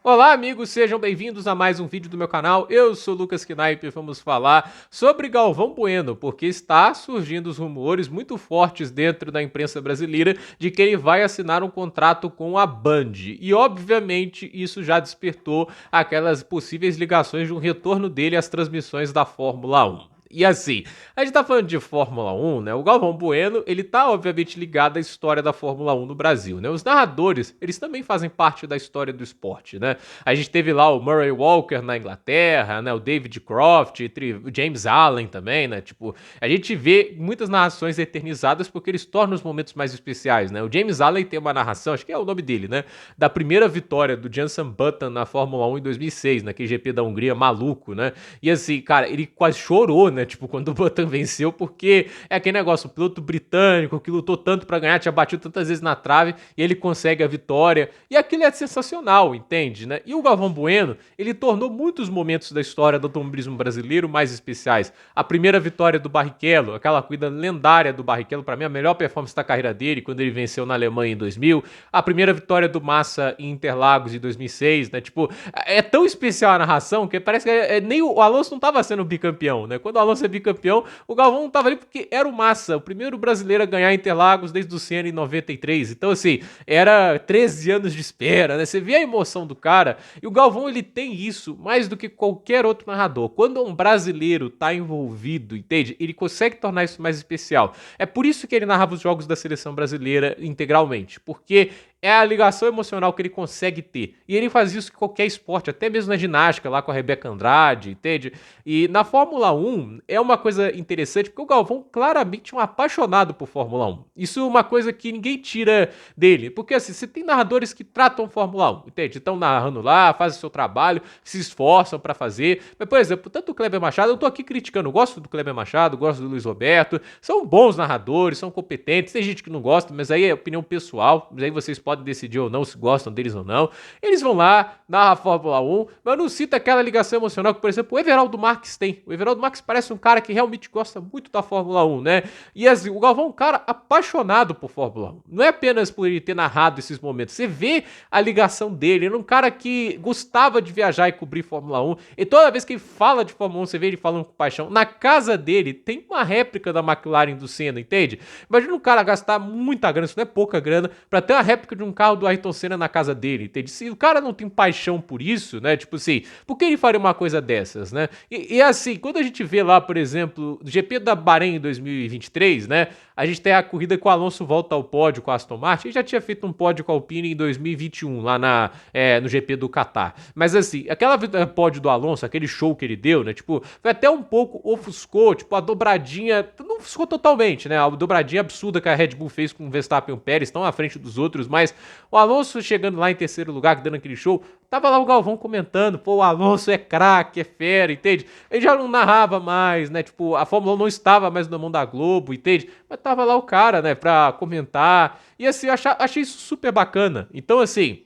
Olá, amigos, sejam bem-vindos a mais um vídeo do meu canal. Eu sou o Lucas Knaip e vamos falar sobre Galvão Bueno, porque está surgindo os rumores muito fortes dentro da imprensa brasileira de que ele vai assinar um contrato com a Band. E, obviamente, isso já despertou aquelas possíveis ligações de um retorno dele às transmissões da Fórmula 1. E assim, a gente tá falando de Fórmula 1, né? O Galvão Bueno, ele tá obviamente ligado à história da Fórmula 1 no Brasil, né? Os narradores, eles também fazem parte da história do esporte, né? A gente teve lá o Murray Walker na Inglaterra, né? O David Croft, o James Allen também, né? Tipo, a gente vê muitas narrações eternizadas porque eles tornam os momentos mais especiais, né? O James Allen tem uma narração, acho que é o nome dele, né? Da primeira vitória do Jenson Button na Fórmula 1 em 2006, naquele GP da Hungria maluco, né? E assim, cara, ele quase chorou, né? Tipo, quando o Button venceu, porque é aquele negócio, o piloto britânico que lutou tanto pra ganhar, tinha batido tantas vezes na trave, e ele consegue a vitória. E aquilo é sensacional, entende, né? E o Galvão Bueno, ele tornou muitos momentos da história do automobilismo brasileiro mais especiais. A primeira vitória do Barrichello, aquela corrida lendária do Barrichello, pra mim a melhor performance da carreira dele, quando ele venceu na Alemanha em 2000. A primeira vitória do Massa em Interlagos em 2006, né? Tipo, é tão especial a narração que parece que nem o Alonso não tava sendo bicampeão, né? Quando o Alonso é bicampeão, o Galvão não tava ali porque era o Massa, o primeiro brasileiro a ganhar Interlagos desde o Senna em 93. Então, assim, era 13 anos de espera, né? Você vê a emoção do cara, e o Galvão, ele tem isso mais do que qualquer outro narrador. Quando um brasileiro tá envolvido, entende? Ele consegue tornar isso mais especial. É por isso que ele narrava os jogos da seleção brasileira integralmente, porque é a ligação emocional que ele consegue ter. E ele faz isso em qualquer esporte, até mesmo na ginástica, lá com a Rebeca Andrade, entende? E na Fórmula 1 é uma coisa interessante, porque o Galvão claramente é um apaixonado por Fórmula 1. Isso é uma coisa que ninguém tira dele. Porque assim, você tem narradores que tratam Fórmula 1, entende? Estão narrando lá, fazem o seu trabalho, se esforçam pra fazer. Mas, por exemplo, tanto o Kleber Machado, eu tô aqui criticando, eu gosto do Kleber Machado, gosto do Luiz Roberto, são bons narradores, são competentes, tem gente que não gosta, mas aí é opinião pessoal, mas aí vocês podem decidir ou não se gostam deles ou não. Eles vão lá, narra a Fórmula 1, mas não cita aquela ligação emocional que, por exemplo, o Everaldo Marques tem. O Everaldo Marques parece um cara que realmente gosta muito da Fórmula 1, né? E assim, o Galvão é um cara apaixonado por Fórmula 1. Não é apenas por ele ter narrado esses momentos. Você vê a ligação dele. Ele é um cara que gostava de viajar e cobrir Fórmula 1. E toda vez que ele fala de Fórmula 1, você vê ele falando com paixão. Na casa dele tem uma réplica da McLaren do Senna, entende? Imagina um cara gastar muita grana, isso não é pouca grana, pra ter uma réplica de um carro do Ayrton Senna na casa dele, entende? Se o cara não tem paixão por isso, né? Tipo assim, por que ele faria uma coisa dessas, né? E assim, quando a gente vê lá, por exemplo, o GP da Bahrein em 2023, né? A gente tem a corrida que o Alonso volta ao pódio com a Aston Martin. Ele já tinha feito um pódio com a Alpine em 2021, lá no GP do Qatar. Mas assim, aquela pódio do Alonso, aquele show que ele deu, né? Tipo, foi até um pouco ofuscou, tipo, a dobradinha. Não ofuscou totalmente, né? A dobradinha absurda que a Red Bull fez com o Verstappen e o Pérez, estão à frente dos outros, mas o Alonso chegando lá em terceiro lugar, dando aquele show, tava lá o Galvão comentando, pô, o Alonso é craque, é fera, entende? Ele já não narrava mais, né? Tipo, a Fórmula 1 não estava mais na mão da Globo, entende? Mas tava lá o cara, né, pra comentar. E assim, eu achei isso super bacana. Então, assim,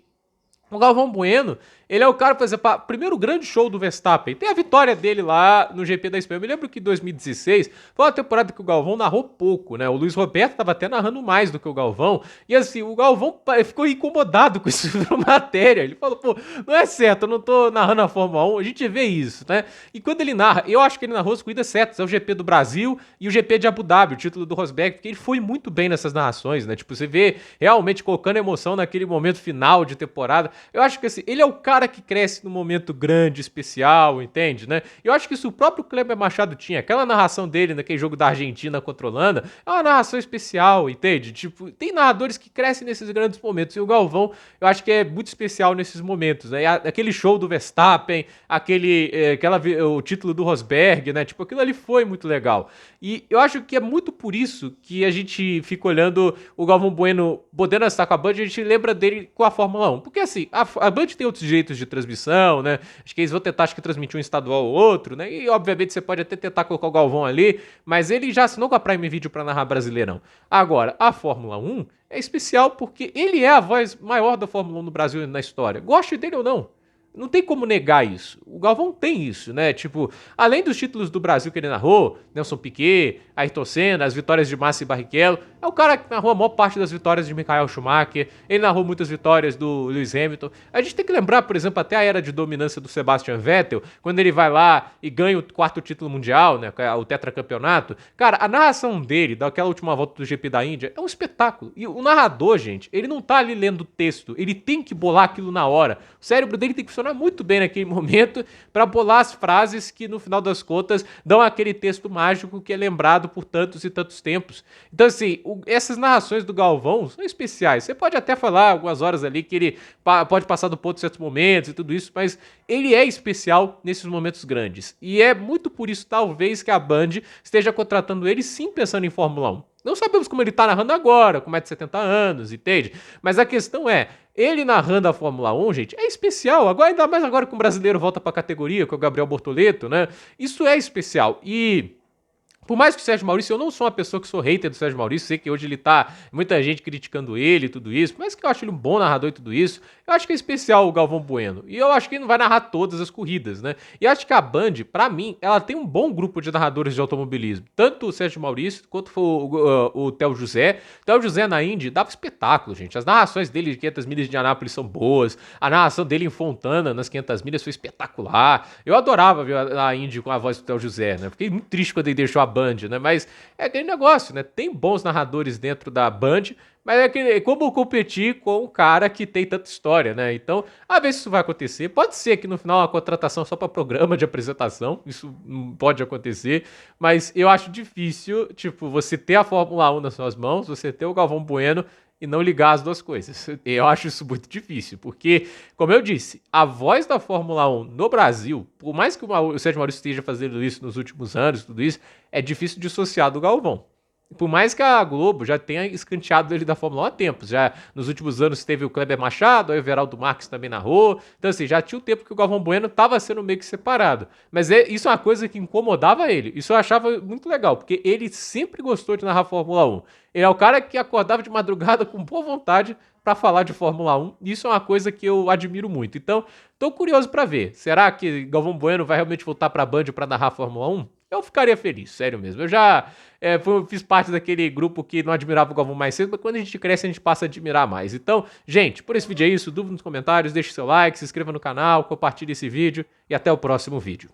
o Galvão Bueno, ele é o cara, por exemplo, primeiro grande show do Verstappen. Tem a vitória dele lá no GP da Espanha. Eu me lembro que em 2016 foi uma temporada que o Galvão narrou pouco, né? O Luiz Roberto tava até narrando mais do que o Galvão. E assim, o Galvão ficou incomodado com isso na matéria. Ele falou, pô, não é certo, eu não tô narrando a Fórmula 1. A gente vê isso, né? E quando ele narra, eu acho que ele narrou as corridas certas. É o GP do Brasil e o GP de Abu Dhabi, o título do Rosberg, porque ele foi muito bem nessas narrações, né? Tipo, você vê realmente colocando emoção naquele momento final de temporada. Eu acho que assim, ele é o cara que cresce no momento grande, especial, entende, né? Eu acho que isso o próprio Kleber Machado tinha. Aquela narração dele naquele jogo da Argentina contra a Holanda é uma narração especial, entende? Tipo, tem narradores que crescem nesses grandes momentos. E o Galvão, eu acho que é muito especial nesses momentos, né? Aquele show do Verstappen, o título do Rosberg, né? Tipo, aquilo ali foi muito legal. E eu acho que é muito por isso que a gente fica olhando o Galvão Bueno podendo estar com a Band, a gente lembra dele com a Fórmula 1. Porque assim, a Band tem outros jeitos de transmissão, né? Acho que eles vão tentar, acho que transmitir um estadual ou outro, né? E obviamente você pode até tentar colocar o Galvão ali, mas ele já assinou com a Prime Video para narrar Brasileirão. Agora, a Fórmula 1 é especial porque ele é a voz maior da Fórmula 1 no Brasil e na história. Goste dele ou não. Não tem como negar isso. O Galvão tem isso, né? Tipo, além dos títulos do Brasil que ele narrou, Nelson Piquet, Ayrton Senna, as vitórias de Massa e Barrichello, É o cara que narrou a maior parte das vitórias de Michael Schumacher, ele narrou muitas vitórias do Lewis Hamilton. A gente tem que lembrar, por exemplo, até a era de dominância do Sebastian Vettel, quando ele vai lá e ganha o 4º título mundial, né, o tetracampeonato. Cara, a narração dele, daquela última volta do GP da Índia, é um espetáculo. E o narrador, gente, ele não tá ali lendo texto, ele tem que bolar aquilo na hora. O cérebro dele tem que funcionar muito bem naquele momento para bolar as frases que, no final das contas, dão aquele texto mágico que é lembrado por tantos e tantos tempos. Então, assim, essas narrações do Galvão são especiais. Você pode até falar algumas horas ali que ele pode passar do ponto em certos momentos e tudo isso, mas ele é especial nesses momentos grandes. E é muito por isso, talvez, que a Band esteja contratando ele sim pensando em Fórmula 1. Não sabemos como ele tá narrando agora, com mais de 70 anos, entende? Mas a questão é, ele narrando a Fórmula 1, gente, é especial. Agora, ainda mais agora que um brasileiro volta pra categoria, que é o Gabriel Bortoleto, né? Isso é especial. E por mais que o Sérgio Maurício, eu não sou uma pessoa que sou hater do Sérgio Maurício, sei que hoje ele tá, muita gente criticando ele e tudo isso, mas que eu acho ele um bom narrador e tudo isso, eu acho que é especial o Galvão Bueno, e eu acho que ele não vai narrar todas as corridas, né, e acho que a Band, pra mim, ela tem um bom grupo de narradores de automobilismo, tanto o Sérgio Maurício, quanto o Theo José. O Theo José na Indy dava espetáculo, gente, as narrações dele de 500 milhas de Anápolis são boas, a narração dele em Fontana, nas 500 milhas, foi espetacular, eu adorava ver a Indy com a voz do Theo José, né, fiquei muito triste quando ele deixou a Band, né? Mas é aquele negócio, né? Tem bons narradores dentro da Band, mas como competir com um cara que tem tanta história, né? Então, a ver se isso vai acontecer. Pode ser que no final a contratação só para programa de apresentação, isso pode acontecer, mas eu acho difícil, tipo, você ter a Fórmula 1 nas suas mãos, você ter o Galvão Bueno e não ligar as duas coisas. Eu acho isso muito difícil, porque, como eu disse, a voz da Fórmula 1 no Brasil, por mais que o Sérgio Maurício esteja fazendo isso nos últimos anos, tudo isso, é difícil dissociar do Galvão. Por mais que a Globo já tenha escanteado ele da Fórmula 1 há tempos, já nos últimos anos teve o Kleber Machado, o Everaldo Marques também narrou, então assim, já tinha o tempo que o Galvão Bueno estava sendo meio que separado, mas isso é uma coisa que incomodava ele, isso eu achava muito legal, porque ele sempre gostou de narrar Fórmula 1, ele é o cara que acordava de madrugada com boa vontade para falar de Fórmula 1, isso é uma coisa que eu admiro muito, então tô curioso para ver, será que Galvão Bueno vai realmente voltar para a Band para narrar Fórmula 1? Eu ficaria feliz, sério mesmo. Eu já fiz parte daquele grupo que não admirava o Galvão mais cedo, mas quando a gente cresce, a gente passa a admirar mais. Então, gente, por esse vídeo é isso. Dúvida nos comentários, deixe seu like, se inscreva no canal, compartilhe esse vídeo e até o próximo vídeo.